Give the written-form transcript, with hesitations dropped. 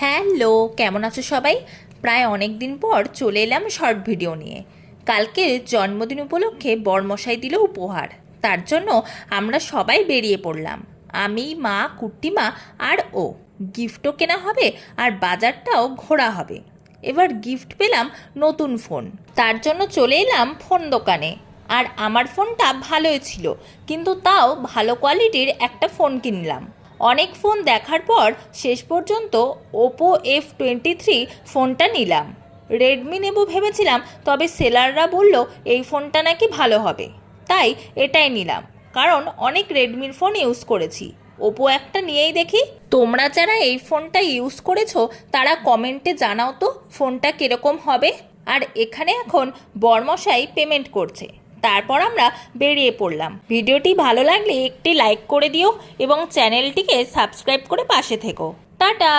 Hello, কেমন আছো সবাই? প্রায় অনেক দিন পর চলে এলাম শর্ট ভিডিও নিয়ে। কালকে জন্মদিন উপলক্ষে বরমশাই দিল উপহার। তার জন্য আমরা সবাই বেরিয়ে পড়লাম। আমি, মা, কুট্টিমা আর ও। গিফটও কেনা হবে আর বাজারটাও ঘোরা হবে। এবার গিফট পেলাম নতুন ফোন। তার জন্য চলে এলাম ফোন দোকানে। আর আমার ফোনটা ভালোই ছিল, কিন্তু তাও ভালো কোয়ালিটির একটা ফোন কিনলাম। অনেক ফোন দেখার পর শেষ পর্যন্ত ওপো F23 ফোনটা নিলাম। রেডমি নেব ভেবেছিলাম, তবে সেলাররা বলল এই ফোনটা নাকি ভালো হবে, তাই এটাই নিলাম। কারণ অনেক রেডমির ফোন ইউজ করেছি, ওপো একটা নিয়েই দেখি। তোমরা যারা এই ফোনটা ইউজ করেছো তারা কমেন্টে জানাও তো ফোনটা কীরকম হবে। আর এখানে এখন বরমশাই পেমেন্ট করছে, তারপর আমরা বেরিয়ে পড়লাম। ভিডিওটি ভালো লাগলে একটি লাইক করে দিও এবং চ্যানেলটিকে সাবস্ক্রাইব করে পাশে থেকো। টাটা।